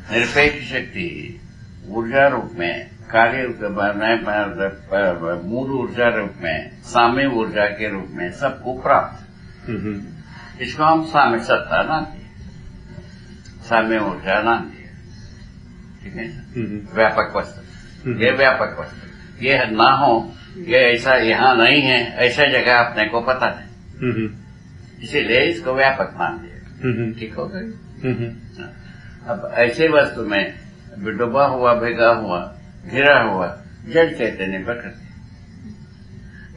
निरपेक्ष शक्ति ऊर्जा रूप में, कार्य मूल ऊर्जा रूप में, साम्य ऊर्जा के रूप में सबको प्राप्त। इसको हम साम्य सत्ता नाम दिए, साम्य ऊर्जा नाम दिए। ठीक है, व्यापक वस्तु, ये व्यापक वस्तु, ये ना हो, ये ऐसा यहाँ नहीं है, ऐसा जगह अपने को पता नहीं, इसीलिए इसको व्यापक मान दिया। ठीक हो गई। अब ऐसे वस्तु में डूबा हुआ, भिगा हुआ, घिरा हुआ जड़ चैतन्य प्रकृति,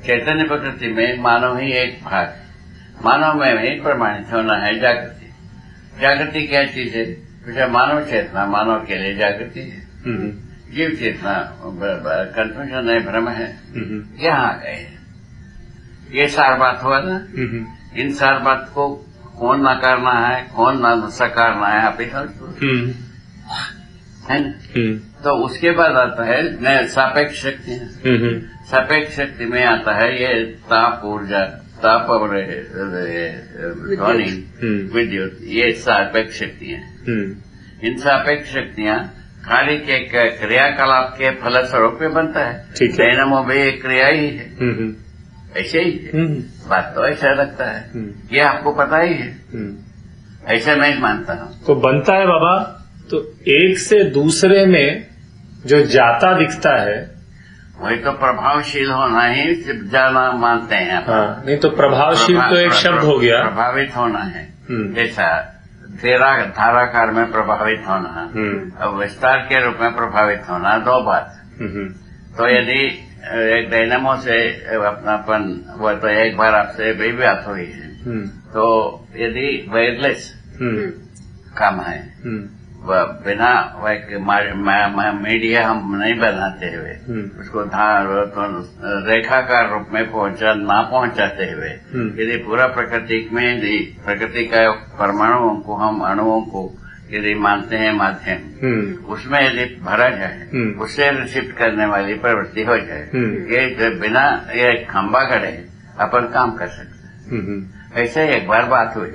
चैतन्य प्रकृति में मानव ही एक भाग, मानव में ही प्रमाणित होना है जागृति। जागृति क्या चीज है? तो मानव चेतना मानव के लिए जागृति है, जीव चेतना कंफ्यूजन है, भ्रम है, यहाँ आ गए। ये सार बात हुआ ना। इन सार बात को कौन नकारना है, कौन न सकारना है, आप ही है ना। तो उसके बाद आता है सापेक्ष शक्ति। सापेक्ष शक्ति में आता है ये ताप ऊर्जा, ताप और ध्वनि, विद्युत, ये सापेक्ष शक्तियां। इन सापेक्ष शक्तियां कार्य के क्रियाकलाप के फलस्वरूप में बनता है। डायनामो भी एक क्रिया ही है, ऐसे ही है। बात तो ऐसा लगता है, ये आपको पता ही है, ऐसा मैं मानता हूँ। तो बनता है बाबा, तो एक से दूसरे में जो जाता दिखता है वही तो प्रभावशील होना ही जाना मानते हैं। हाँ, नहीं तो प्रभावशील तो एक शब्द हो गया, प्रभावित होना है। जैसा धाराकार में प्रभावित होना, अब विस्तार के रूप में प्रभावित होना, दो बात। तो यदि एक डायनामो से अपनापन, वो तो एक बार आपसे भी बात हुई है, तो यदि वायरलेस काम है, बिना मीडिया हम नहीं बनाते हुए, उसको रेखाकार रूप में ना पहुंचाते हुए, यदि पूरा प्रकृति में, यदि प्रकृति का परमाणुओं को, हम अणुओं को यदि मानते हैं माध्यम, उसमें यदि भरा जाए, उससे रिसिप्ट करने वाली प्रवृत्ति हो जाए, ये बिना ये खंबा गड़े अपन काम कर सकते हैं। ऐसे एक बार बात हुई।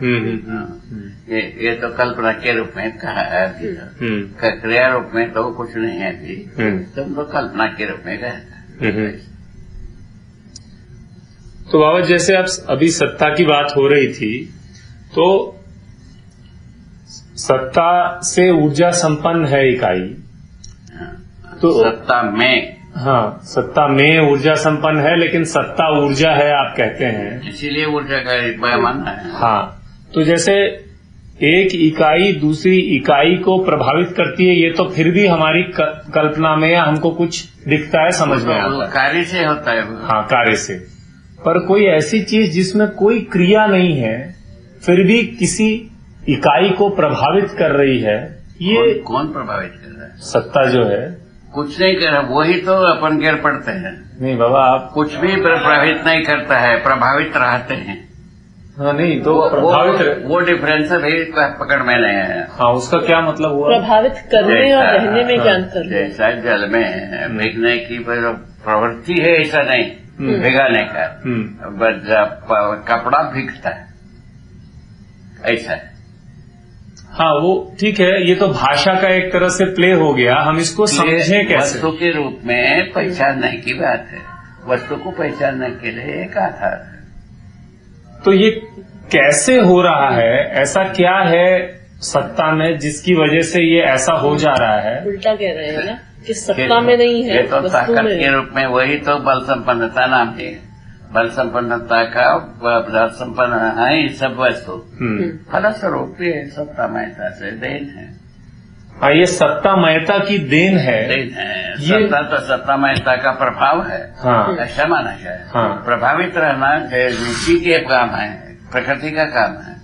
ये तो कल्पना के रूप में कहा है, क्रिया रूप में तो कुछ नहीं है अभी, तुम तो कल्पना के रूप में कहा। तो बाबा जैसे आप अभी सत्ता की बात हो रही थी, तो सत्ता से ऊर्जा संपन्न है इकाई, तो सत्ता में, हाँ, सत्ता में ऊर्जा संपन्न है, लेकिन सत्ता ऊर्जा है आप कहते हैं, इसीलिए ऊर्जा का पैमाना मानना है। हाँ, तो जैसे एक इकाई दूसरी इकाई को प्रभावित करती है, ये तो फिर भी हमारी कल्पना में हमको कुछ दिखता है, समझ में आता है, कार्य से होता है। हाँ, कार्य से। पर कोई ऐसी चीज जिसमें कोई क्रिया नहीं है, फिर भी किसी इकाई को प्रभावित कर रही है, ये कौन प्रभावित कर रहा है? सत्ता जो है कुछ नहीं कर रहा, वही तो अपन गिर पड़ते हैं। नहीं बाबा, आप कुछ भी प्रभावित नहीं करता है, प्रभावित रहते हैं। हाँ, नहीं तो प्रभावित, वो डिफरेंस है भाई, पकड़ में नहीं है। हाँ, उसका क्या मतलब हुआ? प्रभावित करने और रहने में क्या अंतर है? जैसा जल में भीगने की प्रवृत्ति है, ऐसा नहीं भिगाने का, कपड़ा भीगता है, ऐसा है। हाँ, वो ठीक है, ये तो भाषा का एक तरह से प्ले हो गया, हम इसको समझें कैसे? वस्तु के रूप में पहचानने की बात है, वस्तु को पहचानने के लिए एक आधार है। तो ये कैसे हो रहा है? ऐसा क्या है सत्ता में जिसकी वजह से ये ऐसा हो जा रहा है? उल्टा कह रहे हैं ना कि सत्ता में नहीं है, ये तो वस्तु ताकत में। के रूप में, वही तो बल संपन्नता नाम है। बल संपन्नता का बल संपन्न है सब वस्तु, फलस्वरूप सत्तामयता से देन है। हाँ, ये सत्तामयता की देन है। सत्ता तो सत्तामयता का प्रभाव है। हाँ, ऐसा माना जाए। हाँ, प्रभावित रहना ऋषि के काम है, प्रकृति का काम है।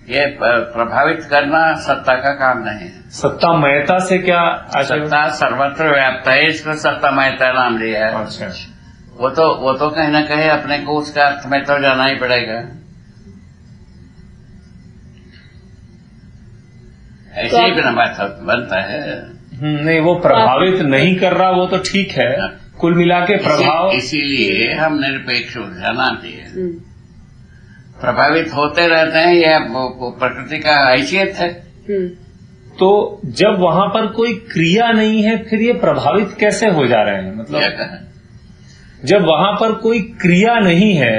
ये प्रभावित करना सत्ता का काम नहीं है। सत्तामयता से क्या? सत्ता सर्वत्र व्याप्त है, इसको सत्तामयता नाम दिया है। अच्छा, वो तो कहीं ना कहीं अपने को उसका अर्थ में तो जाना ही पड़ेगा। ऐसे ही बिना बात बनता है। नहीं, वो प्रभावित नहीं कर रहा, वो तो ठीक है। कुल मिला के प्रभाव, इसीलिए हम निरपेक्ष ऊर्जा नाम दिए। प्रभावित होते रहते हैं, यह प्रकृति का हैसियत है। तो जब वहां पर कोई क्रिया नहीं है फिर ये प्रभावित कैसे हो जा रहे हैं? क्या मतलब कहा? जब वहां पर कोई क्रिया नहीं है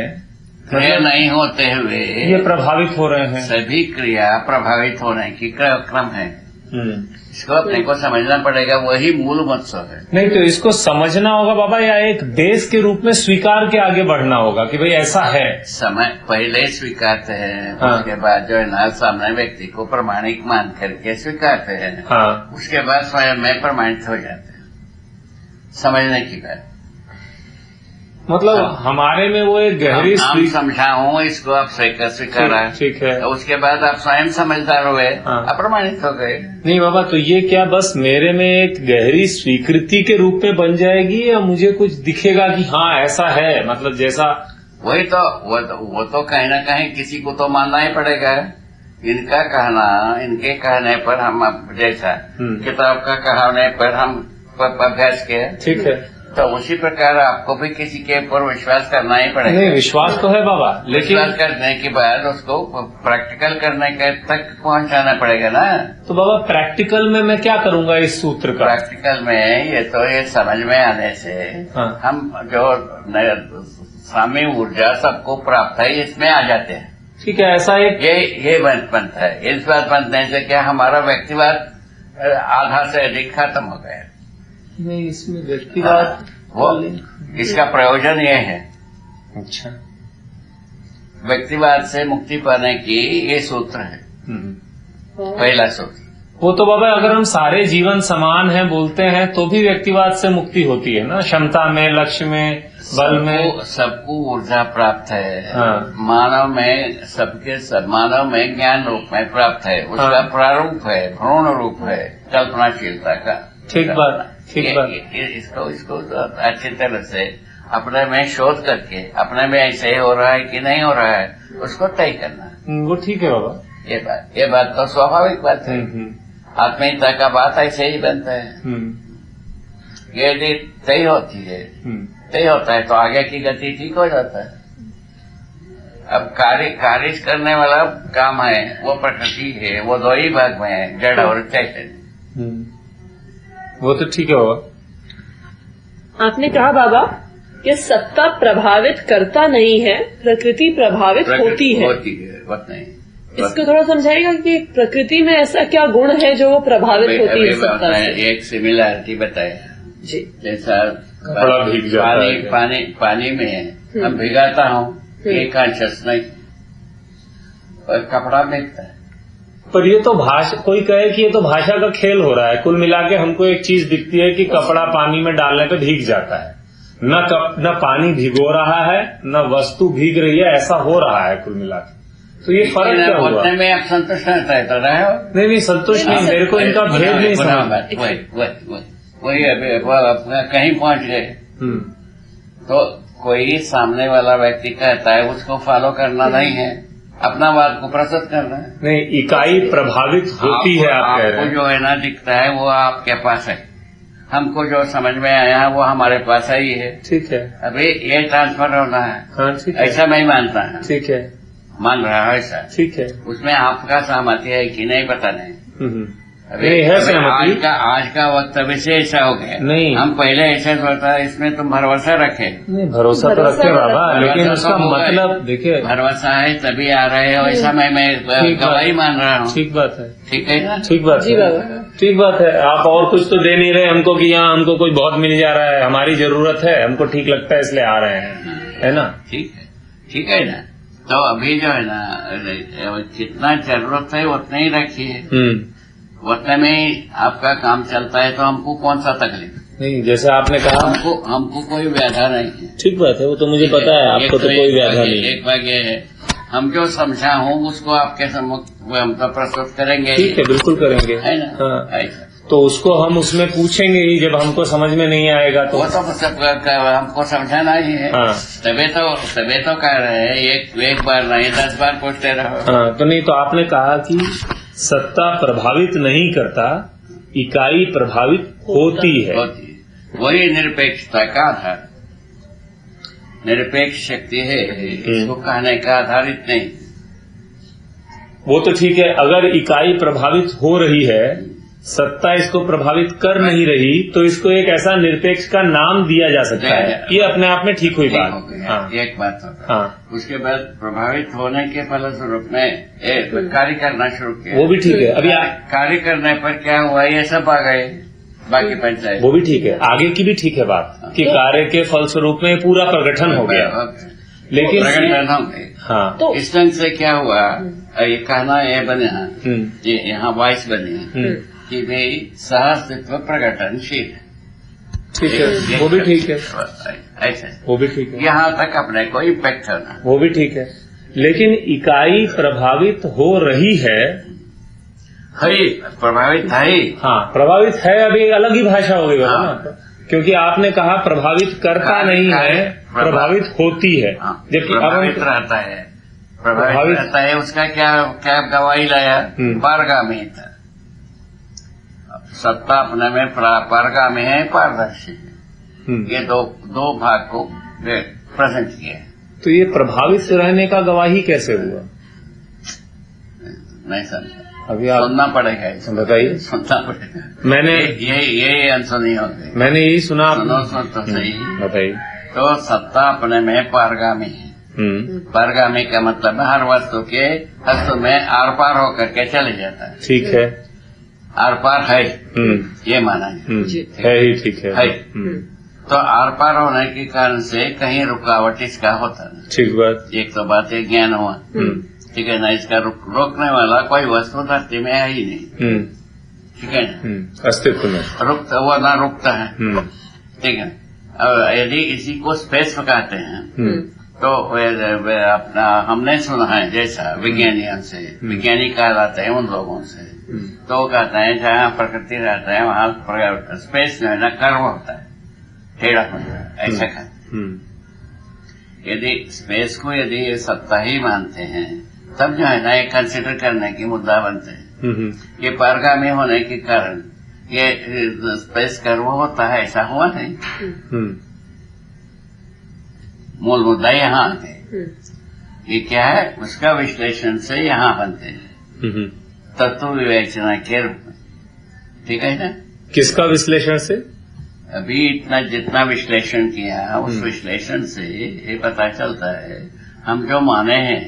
क्रिया नहीं होते हुए ये प्रभावित हो रहे हैं। सभी क्रिया प्रभावित होने की क्रम है। इसको अपने को समझना पड़ेगा, वही मूल मत्सव है। नहीं तो इसको समझना होगा बाबा, या एक देश के रूप में स्वीकार के आगे बढ़ना होगा कि भाई ऐसा है। समय पहले स्वीकारते हैं, हाँ। उसके बाद जो है ना सामने व्यक्ति को प्रमाणिक मान करके स्वीकारते हैं। हाँ, उसके बाद स्वयं में प्रमाणित हो जाते हैं, समझने की बात। मतलब हमारे में वो एक गहरी हम समझाऊं इसको आप स्वीकारा, ठीक है। उसके बाद आप स्वयं समझदार हुए, हाँ। अप्रमाणित हो गए। नहीं बाबा, तो ये क्या बस मेरे में एक गहरी स्वीकृति के रूप में बन जाएगी, या मुझे कुछ दिखेगा कि हाँ ऐसा है? मतलब जैसा वही तो वो तो कहीं ना कहीं किसी को तो मानना ही पड़ेगा। इनका कहना, इनके कहने पर हम जैसा किताब का कहने पर हम अभ्यास किए, ठीक है, तो उसी प्रकार आपको भी किसी के ऊपर विश्वास करना ही पड़ेगा। नहीं विश्वास तो है बाबा, लेकिन विश्वास करने के बाद उसको प्रैक्टिकल करने के तक पहुंचाना पड़ेगा ना। तो बाबा प्रैक्टिकल में मैं क्या करूंगा इस सूत्र का? प्रैक्टिकल में ये समझ में आने से हाँ। हम जो साम्य ऊर्जा सबको प्राप्त है इसमें आ जाते हैं। ठीक है, ऐसा एक ये बनता है। इस बात बनने से क्या हमारा व्यक्तिवाद आधा से अधिक खत्म हो गया। नहीं, इसमें व्यक्तिवाद वो इसका प्रयोजन ये है, अच्छा, व्यक्तिवाद से मुक्ति पाने की ये सूत्र है, पहला सूत्र। वो तो बाबा अगर हम सारे जीवन समान हैं बोलते हैं तो भी व्यक्तिवाद से मुक्ति होती है ना, क्षमता में, लक्ष्य में, बल में सबको ऊर्जा प्राप्त है। हाँ। मानव में मानव में ज्ञान रूप में प्राप्त है, उसका हाँ। प्रारूप है, भ्रूण रूप है कल्पनाशीलता का। ठीक बात। इसको अच्छी तरह से अपने में शोध करके अपने में ऐसे हो रहा है कि नहीं हो रहा है उसको तय करना। वो ठीक है बाबा, ये बात तो स्वाभाविक बात है। आत्मीयता का बात ऐसे ही बनता है। ये तय होती है, तय होता है तो आगे की गति ठीक हो जाता है। अब कार्य करने वाला काम है वो प्रकृति है, वो दो ही भाग में है, जड़ और चैतन्य। वो तो ठीक है बाबा। आपने कहा बाबा कि सत्ता प्रभावित करता नहीं है, प्रकृति प्रभावित होती है। बात नहीं, इसको थोड़ा समझाएगा कि प्रकृति में ऐसा क्या गुण है जो वो प्रभावित होती है सत्ता से? एक सिमिलैरिटी बताया जी। जैसा कपड़ा भीग जाता है, पानी में हम भिगाता हूँ, ये कॉन्शियस नहीं, और कपड़ा भीगता है। पर ये तो कोई कहे कि ये तो भाषा का खेल हो रहा है। कुल मिला के हमको एक चीज दिखती है कि कपड़ा पानी में डालने पे भीग जाता है, न पानी भिगो रहा है न वस्तु भीग रही है, ऐसा हो रहा है कुल मिला के। तो ये फर्क क्या हुआ? बोलने में आप संतुष्ट रहते रहे हो? नहीं, संतुष्ट नहीं, मेरे को इनका भेद नहीं समझ। वही अभी कहीं पहुंच गए तो कोई सामने वाला व्यक्ति कहता है उसको फॉलो करना नहीं है, अपना बात को प्रस्तुत करना है। नहीं, इकाई प्रभावित होती है, आप कह रहे हैं। आपको जो है ना दिखता है वो आपके पास है, हमको जो समझ में आया वो हमारे पास ही है। ठीक है, अभी ये ट्रांसफर होना है। हाँ ठीक है, ऐसा मैं मानता है, ठीक है, मान रहा है ऐसा, ठीक है। उसमें आपका सहमति है कि नहीं पता नहीं। अभी है सहमति। आज का वक्त अभी से ऐसा हो गया। नहीं, हम पहले ऐसा सोचता है इसमें तुम भरोसा रखे। नहीं, भरोसा तो रखे बाबा, लेकिन उसका मतलब देखिए, भरोसा है तभी आ रहे हो, ऐसा मैं गवाही मान रहा हूँ। ठीक बात है, ठीक है ना? ठीक बात जी है, बाबा। ठीक बात है। आप और कुछ तो दे नहीं रहे हमको कि यहाँ हमको कोई बहुत मिल जा रहा है, हमारी जरूरत है, हमको ठीक लगता है इसलिए आ रहे हैं, है ना? ठीक है ना? तो अभी जो है ना जितना जरूरत है उतना ही रखिए, उतने में ही आपका काम चलता है, तो हमको कौन सा तकलीफ? नहीं, जैसे आपने कहा हमको कोई व्याधा नहीं है। ठीक बात है, वो तो मुझे पता है, आपको तो कोई व्याधा नहीं है। एक बात ये है, हम जो समझा हूँ उसको आपके सम्मुख हम तो प्रस्तुत करेंगे। ठीक है, बिल्कुल करेंगे, है ना? हाँ। ऐसा तो उसको हम उसमें पूछेंगे ही, जब हमको समझ में नहीं आएगा तो वो तो सब हमको समझाना ही है। हाँ। तबे तो कह रहे हैं, एक बार नहीं 10 बार पूछते रहो। हाँ, तो नहीं, तो आपने कहा कि सत्ता प्रभावित नहीं करता, इकाई प्रभावित होती है। वही निरपेक्षता का आधार, निरपेक्ष शक्ति है, इसको कहने का आधारित नहीं। वो तो ठीक है, अगर इकाई प्रभावित हो रही है सत्ता इसको प्रभावित कर नहीं रही, तो इसको एक ऐसा निरपेक्ष का नाम दिया जा सकता है। ये अपने आप में ठीक हुई बात। हाँ, एक बात होता। हाँ, उसके बाद प्रभावित होने के फलस्वरूप में कार्य करना शुरू किया, वो भी ठीक है। अभी कार्य करने पर क्या हुआ, ये सब आ गए बाकी पंचायत, वो भी ठीक है, आगे की भी ठीक है बात कि कार्य के फलस्वरूप में पूरा प्रगठन हो गया, लेकिन प्रगठन हो गए। हाँ, तो इस ढंग से क्या हुआ, ये कहना ये बना, ये यहाँ वॉइस बनी कि भाई सहअस्तित्व प्रगटनशील, ठीक है, वो भी ठीक है, ऐसे वो भी ठीक है, यहाँ तक अपने को इम्पैक्ट होना, वो भी ठीक है। लेकिन इकाई प्रभावित हो रही है, प्रभावित है, हाँ प्रभावित है, अभी अलग ही भाषा हो गई ना, क्योंकि आपने कहा प्रभावित करता नहीं है, प्रभावित होती है, जबकि प्रभावित रहता है, प्रभावित रहता है, उसका क्या गवाही लाया, पारगामी था। सत्ता अपने में पारगामी है, पारदर्शी है, ये दो भाग को प्रेजेंट किया है। तो ये प्रभावित रहने का गवाही कैसे हुआ, नहीं समझा, अभी आप सुनना पड़ेगा, बताइए, सुनना पड़ेगा। मैंने ये आंसर नहीं होते, मैंने यही सुना, सुनो तो सही, बताइए। तो सत्ता अपने में पारगामी है, पारगामी का मतलब हर वस्तु के हस्तों में आर पार होकर के चले जाता है, ठीक है, आर पार है, ये माना है ही, ठीक है, तो आर पार होने के कारण से कहीं रुकावट इसका होता नहीं, ठीक बात, एक तो बात है ज्ञान हुआ, ठीक है ना, इसका रोकने वाला कोई वस्तु धरती में है ही नहीं, ठीक है ना, अस्तित्व में रुकता हुआ ना रुकता है, ठीक है। और यदि इसी को स्पेस कहते हैं तो अपना हमने सुना है जैसा विज्ञानियों से, विज्ञानी कहलाते हैं उन लोगों से, तो कहते हैं जहाँ प्रकृति रहता है वहाँ स्पेस जो है ना कर्व होता है, टेढ़ा होता है, ऐसा कहते हैं। यदि स्पेस को यदि ये सत्ता ही मानते हैं तब जो है ना ये कंसिडर करने की मुद्दा बनते हैं। ये पारगामी होने के कारण ये स्पेस कर्व होता है, ऐसा हुआ नहीं। मूल मुद्दा यहाँ आते हैं, ये क्या है, उसका विश्लेषण से यहाँ बनते हैं तत्व विवेचना के रूप में, ठीक है ना। किसका विश्लेषण से? अभी इतना जितना विश्लेषण किया उस विश्लेषण से ये पता चलता है हम जो माने हैं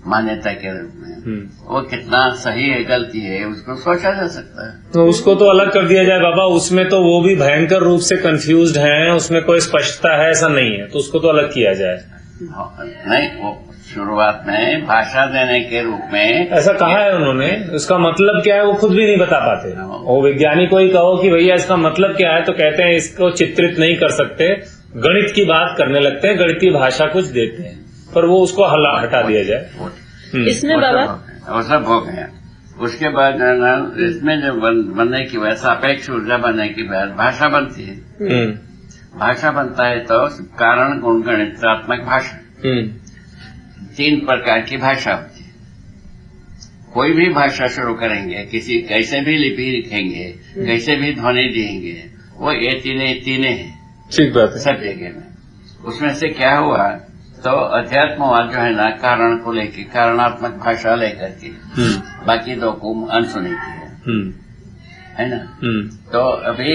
मान्यता के रूप में वो कितना सही है गलती है उसको सोचा जा सकता है। तो उसको तो अलग कर दिया जाए बाबा, उसमें तो वो भी भयंकर रूप से कंफ्यूज्ड हैं, उसमें कोई स्पष्टता है ऐसा नहीं है, तो उसको तो अलग किया जाए। नहीं, वो शुरुआत में भाषा देने के रूप में ऐसा कहा है उन्होंने, उसका मतलब क्या है वो खुद भी नहीं बता पाते। वो वैज्ञानिक को ही कहो कि भैया इसका मतलब क्या है तो कहते हैं इसको चित्रित नहीं कर सकते, गणित की बात करने लगते हैं, गणित की भाषा कुछ देते हैं, पर वो उसको हटा दिया जाए। इसमें बाबा वो सब हो गया। उसके बाद इसमें जब बनने की वजह सापेक्ष ऊर्जा बनने के बाद भाषा बनती है। भाषा बनता है तो कारण गुण गणितात्मक भाषा, 3 प्रकार की भाषा होती है। कोई भी भाषा शुरू करेंगे, किसी कैसे भी लिपि लिखेंगे, कैसे भी ध्वनि देंगे, वो ये तीने हैं, ठीक बात है, सब जगह में। उसमें से क्या हुआ तो अध्यात्मवाद जो है ना कारण को लेके कारणात्मक भाषा लेकर के बाकी 2 को अनसुनी की है ना। तो अभी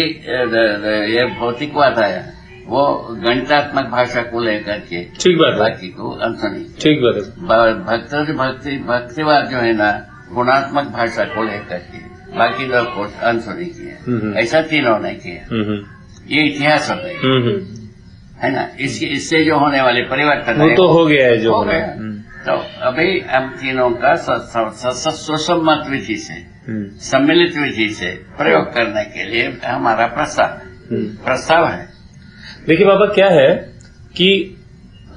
ये भौतिकवाद आया, वो गणितात्मक भाषा को लेकर के ठीक बात है, बाकी को अनसुनी, ठीक बात है। भक्तिवाद जो है ना गुणात्मक भाषा को लेकर के बाकी 2 को अनसुनी किया, ऐसा तीनों ने किया। ये इतिहास होता है ना। इससे जो होने वाले परिवर्तन वो तो हो गया है जो हो गया। तो अभी हम तीनों का सुसम्मत विधि से, सम्मिलित विधि से प्रयोग करने के लिए हमारा प्रस्ताव है। देखिए बाबा क्या है कि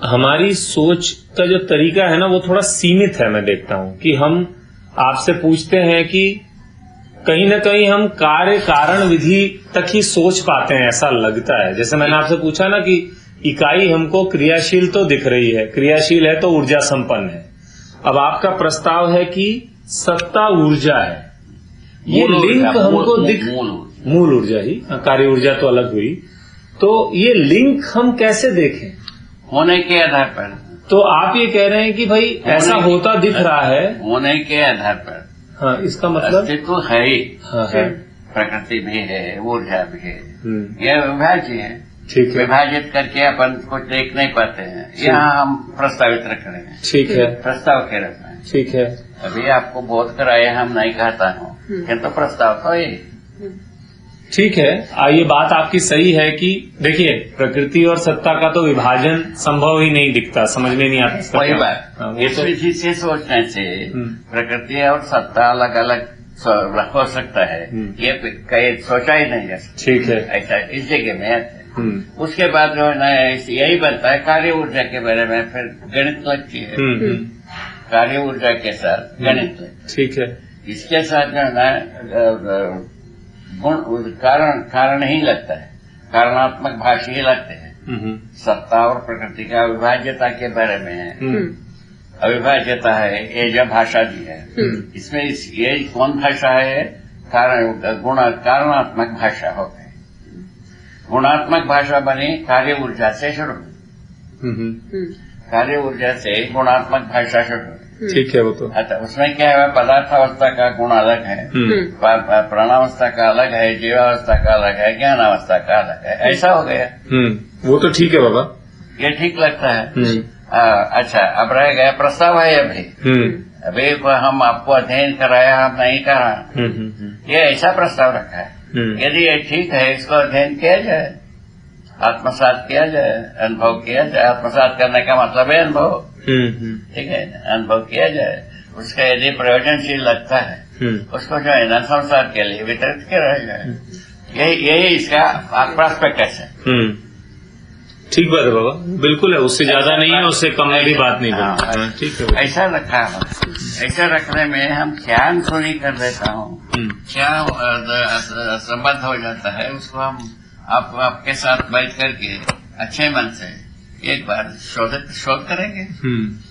हमारी सोच का जो तरीका है ना वो थोड़ा सीमित है। मैं देखता हूँ कि हम आपसे पूछते हैं कि कहीं ना कहीं हम कार्य कारण विधि तक ही सोच पाते हैं, ऐसा लगता है। जैसे मैंने आपसे पूछा ना कि इकाई हमको क्रियाशील तो दिख रही है, क्रियाशील है तो ऊर्जा संपन्न है। अब आपका प्रस्ताव है कि सत्ता ऊर्जा है, ये लिंक हमको दिख, मूल ऊर्जा ही, कार्य ऊर्जा तो अलग हुई, तो ये लिंक हम कैसे देखें होने के आधार पर? तो आप ये कह रहे हैं कि भाई ऐसा होता दिख रहा है होने के आधार पर, हाँ, इसका मतलब अस्तित्व है ही, हाँ है। प्रकृति भी है, ऊर्जा भी है, यह विभाज्य है। ठीक है, विभाजित करके अपन को देख नहीं पाते हैं, यहाँ हम प्रस्तावित रख रहे हैं। ठीक है, प्रस्ताव के रख रहे हैं। ठीक है। अभी आपको बोध कराए हम नहीं कहता हूँ, किंतु प्रस्ताव तो ये ठीक है। ये बात आपकी सही है कि देखिए प्रकृति और सत्ता का तो विभाजन संभव ही नहीं दिखता, समझ में नहीं आता इसका वही क्या। बात। हाँ, वो इस तो विधि से सोचने से प्रकृति और सत्ता अलग अलग हो सकता है, ये कहीं सोचा ही नहीं जा सकता। ठीक है। ऐसा इस जगह में है। उसके बाद जो है ना यही बनता है, कार्य ऊर्जा के बारे में फिर गणित लगती है। कार्य ऊर्जा के साथ गणित लगती ठीक है। है। इसके साथ जो है ना गुण कारण ही लगता है, कारणात्मक भाष्य ही लगते हैं। सत्ता और प्रकृति का अविभाज्यता के बारे में है। अविभाज्यता है, ये जो भाषा दी है, इसमें ये कौन भाषा है? कारणात्मक भाषा हो गई। गुणात्मक भाषा बनी कार्य ऊर्जा से शुरू हुई। कार्य ऊर्जा से गुणात्मक भाषा शुरू हुई। ठीक है, वो तो अच्छा, उसमें क्या है? पदार्थावस्था का गुण अलग है, प्राणावस्था का अलग है, जीवावस्था का अलग है, ज्ञानावस्था का अलग है। ऐसा हो गया। वो तो ठीक है बाबा, ये ठीक लगता है। अच्छा, अब रह गया प्रस्ताव है। अभी हम आपको अध्ययन कराया, हम नहीं करा, ये ऐसा प्रस्ताव रखा है। यदि ये ठीक है, इसको अध्ययन किया जाए, आत्मसात किया जाए, अनुभव किया जाए। आत्मसात करने का मतलब है अनुभव। ठीक है, अनुभव किया जाए, उसका यदि प्रयोजनशील लगता है, उसको जो है ना संसार के लिए वितरित किया रहेगा। यही इसका प्रॉस्पेक्टस है। ठीक बात है बाबा, बिल्कुल है। उससे ज्यादा नहीं है, उससे कम भी बात नहीं है। ठीक है, ऐसा रखा है। ऐसा रखने में हम क्या अनसुनी कर देता हूँ, क्या संबंध हो जाता है, उसको हम आपके साथ बैठ करके अच्छे मन से एक बार शोध करेंगे।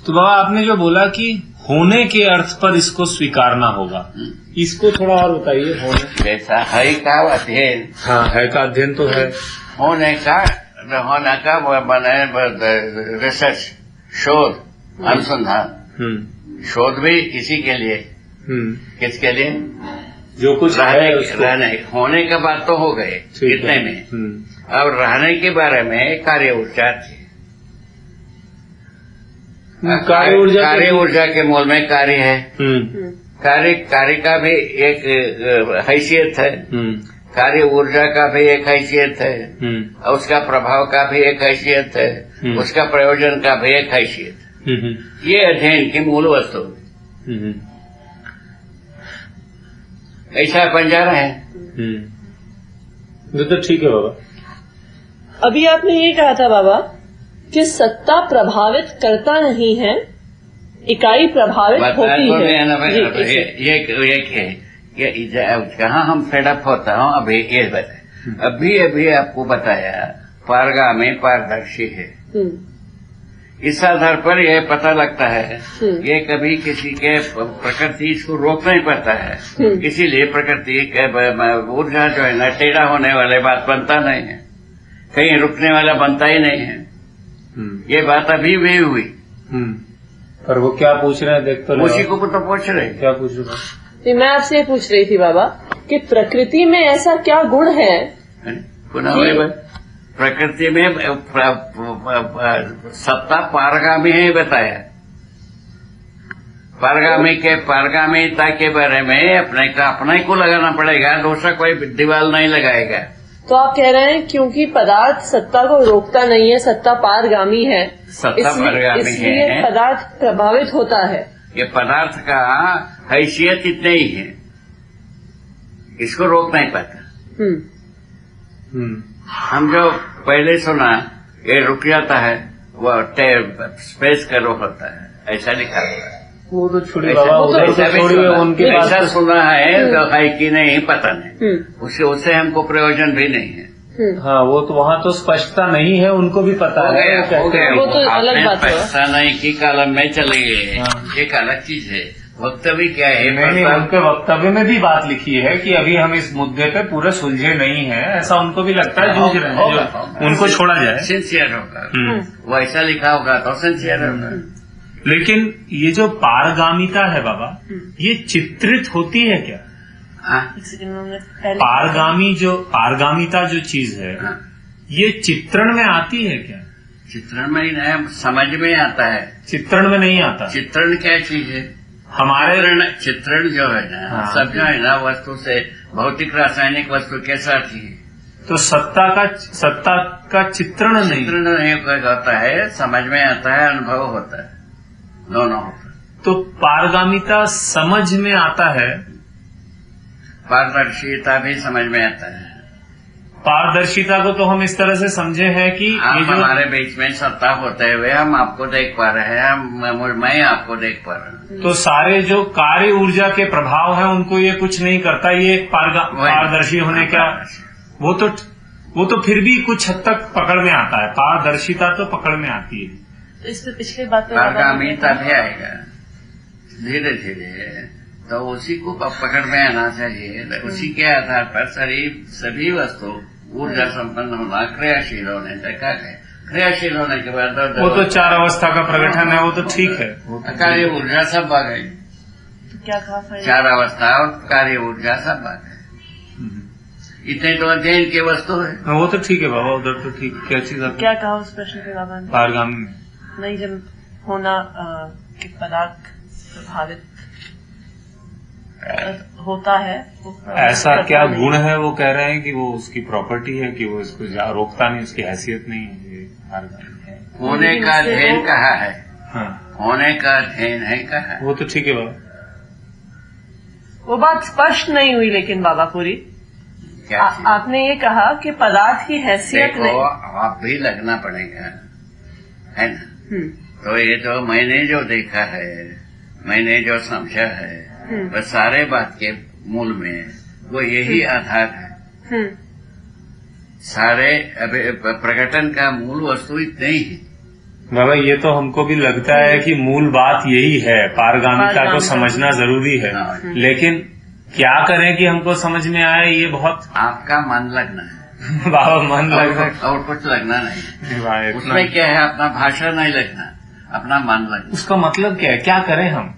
तो बाबा आपने जो बोला कि होने के अर्थ पर इसको स्वीकारना होगा, इसको थोड़ा और बताइए। होने जैसा है का अध्ययन, हाँ है का अध्ययन तो है, होने का बने रिसर्च, शोध, अनुसंधान। शोध भी इसी के लिए। किसके लिए? जो कुछ रहने होने का बात तो हो गए इतने में। अब रहने के बारे में कार्य ऊर्जा थी। कार्य ऊर्जा के मूल में कार्य है। कार्य का भी एक हैसियत है, कार्य ऊर्जा का भी एक हैसियत है, उसका प्रभाव का भी एक हैसियत है, उसका प्रयोजन का भी एक हैसियत है। ये अध्ययन की मूल वस्तु ऐसा बन जा रहे हैं। तो ठीक है बाबा। अभी आपने ये कहा था बाबा कि सत्ता प्रभावित करता नहीं है, इकाई प्रभावित होती है। ये कहाँ हम फेडअप होता हूँ अभी ये बताए। अभी आपको बताया पारगामी पारदर्शी है। इस आधार पर यह पता लगता है ये कभी किसी के प्रकृति इसको रोक नहीं पाता है। इसीलिए प्रकृति के ऊर्जा जो है ना टेढ़ा होने वाले बात बनता नहीं है, कहीं रुकने वाला बनता ही नहीं है। ये बात अभी भी हुई। पर वो क्या पूछ रहे हैं देख तो उसी को तो पूछ रहे। क्या पूछ रहे? मैं आपसे ये पूछ रही थी बाबा कि प्रकृति में ऐसा क्या गुण है? प्रकृति में सत्ता पारगामी है बताया। पारगामिता के बारे में अपने को लगाना पड़ेगा, दूसरा कोई दीवार नहीं लगाएगा। तो आप कह रहे हैं क्योंकि पदार्थ सत्ता को रोकता नहीं है, सत्ता पारगामी है, इसलिए पदार्थ प्रभावित होता है। ये पदार्थ का हैसियत इतने ही है, इसको रोक नहीं पाता। हम जो पहले सुना ये रुक जाता है, वो स्पेस का रोक होता है, ऐसा लिखा हुआ है। वो तो छोड़िए बाबा, उनकी ऐसा सुना है तो है कि नहीं पता नहीं। उससे हमको प्रयोजन भी नहीं है। हाँ, वो तो वहाँ तो स्पष्टता नहीं है, उनको भी पता है। वो तो अलग बात है। स्पष्टता नहीं की कालम में चले गए, एक अलग चीज है। वक्तव्य क्या है? नहीं, उनके वक्तव्य में भी बात लिखी है कि अभी हम इस मुद्दे पे पूरे सुलझे नहीं हैं, ऐसा उनको भी लगता है। जूझ रहे हैं, उनको छोड़ा जाए, सिंसियर होगा। वो ऐसा लिखा होगा तो सिंसियर होगा। लेकिन ये जो पारगामिता है बाबा, ये चित्रित होती है क्या? पारगामिता जो चीज है, ये चित्रण में आती है क्या? चित्रण में ही नहीं, समझ में आता है। चित्रण में नहीं आता। चित्रण क्या चीज है? हमारे चित्रण जो है ना, सब जो है ना, वस्तु से भौतिक रासायनिक वस्तु के साथ ही। तो सत्ता का चित्रण नहीं होता है, समझ में आता है, अनुभव होता है, दोनों होता है। तो पारगामिता समझ में आता है, पारदर्शिता भी समझ में आता है। पारदर्शिता को तो हम इस तरह से समझे हैं कि ये जो हमारे बीच में सत्ता होते हुए हम आपको देख पा रहे हैं, मैं आपको देख पा रहा हूँ। तो सारे जो कार्य ऊर्जा के प्रभाव है उनको ये कुछ नहीं करता, ये पारदर्शी होने का वो तो फिर भी कुछ हद तक पकड़ में आता है। पारदर्शिता तो पकड़ में आती है। तो इससे पिछली बात पारगामिता भी आएगा धीरे धीरे, तो उसी को पकड़ में आना चाहिए। उसी के आधार पर सभी वस्तु ऊर्जा संपन्न होना, क्रियाशील होने देखा गया। क्रियाशील होने के बाद वो तो 4 अवस्था का प्रगठन है, वो तो ठीक है। कार्य ऊर्जा सब आ गई, क्या कहा? 4 अवस्था और कार्य ऊर्जा सब आ गई। इतने तो अध्ययन की वस्तु है। वो तो ठीक है बाबा, उधर तो ठीक। क्या चीज क्या कहा उस प्रश्न के बाबा ने? पारगामी में नहीं, जब होना कि पदार्थ प्रभावित होता है, ऐसा क्या गुण है? वो कह रहे हैं कि वो उसकी प्रॉपर्टी है, कि वो इसको रोकता नहीं, उसकी हैसियत नहीं है। ये पारगामी है। होने का अध्ययन कहा है। हाँ, होने का अध्ययन है कहा। वो तो ठीक है बाबा। वो बात स्पष्ट नहीं हुई लेकिन बाबा पूरी। आपने ये कहा कि पदार्थ की हैसियत नहीं। आप भी लगना पड़ेगा, है ना? तो ये तो मैंने जो देखा है, मैंने जो समझा है, वह सारे बात के मूल में वो यही आधार है। सारे प्रकटन का मूल वस्तु इतने ही है बाबा। ये तो हमको भी लगता है कि मूल बात यही है, पारगामिता को समझना जरूरी है। लेकिन क्या करें कि हमको समझ में आए, ये बहुत आपका मन लगना है बाबा। मन लगना और कुछ लगना नहीं। उसमें क्या है? अपना भाषा नहीं लगना, अपना मन लगना। उसका मतलब क्या है? क्या करें हम?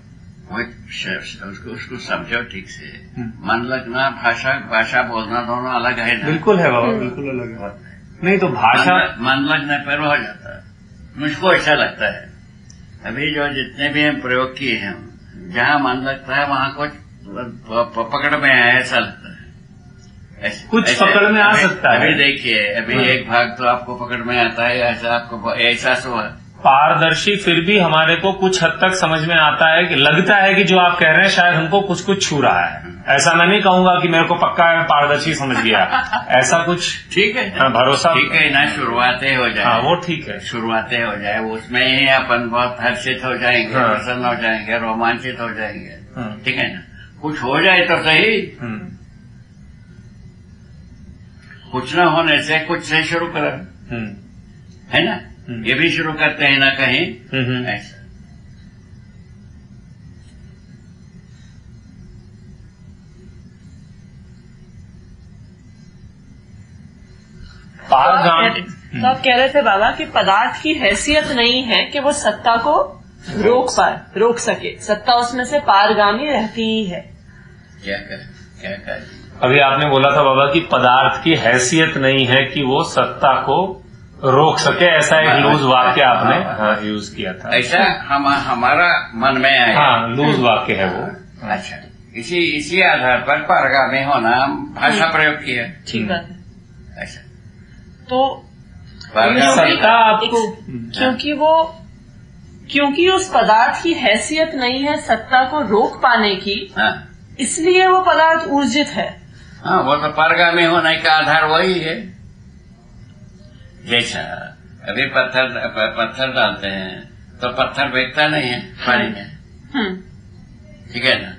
उसको समझो ठीक से। मन लगना, भाषा बोलना दोनों अलग है ना? बिल्कुल है बाबा, बिल्कुल अलग है। नहीं तो भाषा मन लगने पर हो जाता है। मुझको ऐसा लगता है, अभी जो जितने भी हम प्रयोग किए हैं, जहाँ मन लगता है वहाँ कुछ पकड़ में आया, ऐसा लगता है। कुछ पकड़ में आ सकता है। अभी देखिए, अभी एक भाग तो आपको पकड़ में आता है, ऐसा आपको एहसास हुआ। पारदर्शी फिर भी हमारे को कुछ हद तक समझ में आता है, कि लगता है कि जो आप कह रहे हैं शायद हमको कुछ छू रहा है। ऐसा मैं नहीं कहूंगा कि मेरे को पक्का है, पारदर्शी समझ गया, ऐसा कुछ। ठीक है, भरोसा ठीक है ना, शुरुआतें हो जाए। हाँ, वो ठीक है, शुरुआतें हो जाए, उसमें ही अपन बहुत हर्षित हो जाएंगे, प्रसन्न हो जाएंगे, रोमांचित हो जाएंगे। ठीक है ना? कुछ हो जाए तो सही। कुछ न होने से कुछ से शुरू करें, है ना? ये भी शुरू करते हैं ना कहीं ऐसा। तो आप कह रहे थे बाबा कि पदार्थ की हैसियत नहीं है कि वो सत्ता को रोक सके। सत्ता उसमें से पारगामी रहती ही है। क्या करें? अभी आपने बोला था बाबा कि पदार्थ की हैसियत नहीं है कि वो सत्ता को रोक सके, ऐसा एक लूज वाक्य आपने यूज किया था। ऐसा हमारा मन में आया। हाँ, लूज वाक्य है वो। अच्छा, इसी आधार पर पारगामी होना भाषा प्रयोग किया। ठीक बात है। ऐसा तो सत्ता आपको, क्योंकि उस पदार्थ की हैसियत नहीं है सत्ता को रोक पाने की, इसलिए वो पदार्थ ऊर्जित है। हाँ, वो तो पारगामी होने का आधार वही है। जैसा अभी पत्थर डालते हैं तो पत्थर भीगता नहीं है पानी में, ठीक है ना?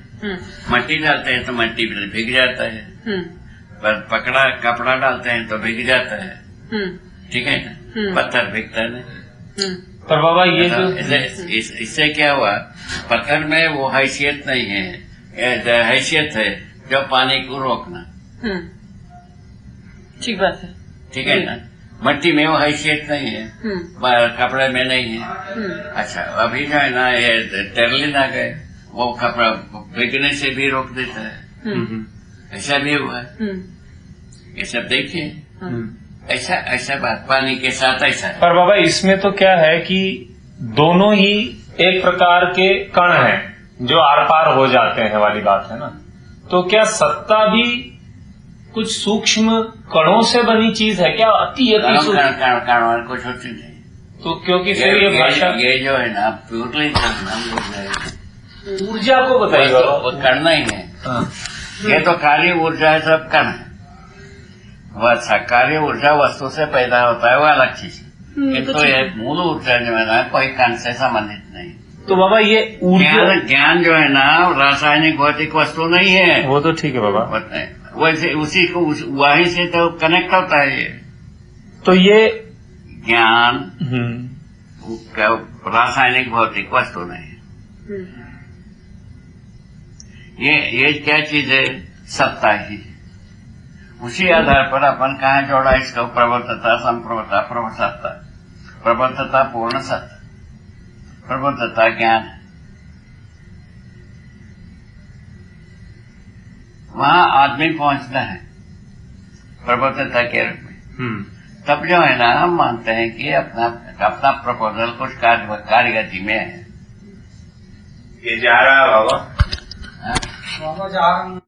मट्टी डालते हैं तो मट्टी भीग जाता है। पकड़ा कपड़ा डालते हैं तो भीग जाता है, ठीक है ना? पत्थर भीगता नहीं। पर बाबा ये तो जो इससे क्या हुआ? पत्थर में वो हैसियत नहीं है, हैसियत है जो पानी को रोकना। ठीक बात है। ठीक है ना? मट्टी में वो हैसियत नहीं है, कपड़े में नहीं है। अच्छा, अभी जो है ना ये टेरलिन आ गए, वो कपड़ा फेंकने से भी रोक देता है। ऐसा भी हुआ है, ये सब देखिए। ऐसा बात पानी के साथ ऐसा है। पर बाबा इसमें तो क्या है कि दोनों ही एक प्रकार के कण हैं जो आर पार हो जाते हैं वाली बात है ना। तो क्या सत्ता भी कुछ सूक्ष्म कणों से बनी चीज है क्या? कण कुछ होती नहीं। तो क्योंकि फिर ये भाषा ये जो है ना प्योरली ऊर्जा को बताइए बाबा। वो करना ही है। ये तो कार्य ऊर्जा है, सब कण है। वह कार्य ऊर्जा वस्तु से पैदा होता है, वो अलग चीज है। तो ये मूल ऊर्जा जो है ना कोई कण से संबंधित नहीं। तो बाबा ये ऊर्जा ज्ञान जो है ना रासायनिक भौतिक वस्तु नहीं है। वो तो ठीक है बाबा, वैसे उसी को वहीं से तो कनेक्ट होता है ये। तो ये ज्ञान रासायनिक भौतिक वस्तु नहीं है। ये क्या चीज है? सत्ता ही। उसी आधार पर अपन कहाँ जोड़ा इसको? प्रबद्धता, संप्रभुता, प्रभुसत्ता। प्रबद्धता पूर्ण सत्ता, प्रबद्धता ज्ञान। वहां आदमी पहुंचना है प्रबद्धता के रूप में। तब जो है ना हम मानते हैं कि अपना प्रपोजल कुछ कार्यगति में है। ये जा रहा है बाबा। बाबा जा रहा हूँ।